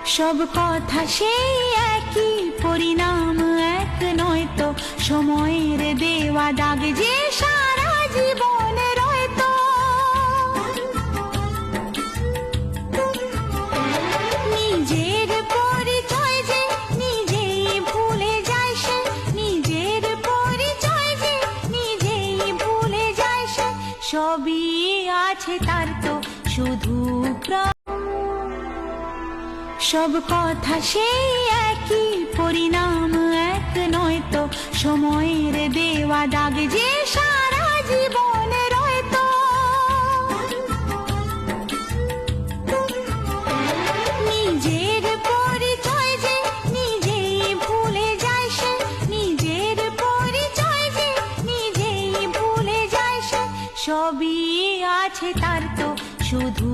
সব কথা সেই একই, পরিণাম এক নয় তো, সময়ের দেওয়া দাগ যে সারা জীবন রয়তো। নিজের পরিচয় যে নিজেই ভুলে যায় সে, নিজের পরিচয় যে নিজেই ভুলে যায় সে, সবই আছে তার তো শুধু সব কথা সেই একই, পরিণাম এক নয় তো, সময়ের দেওয়া দাগ যে সারা জীবন রয়তো। নিজের পরিচয় যে নিজেই ভুলে যায় সে, নিজের পরিচয় যে নিজেই ভুলে যায় সে, সবই আছে তার তো শুধু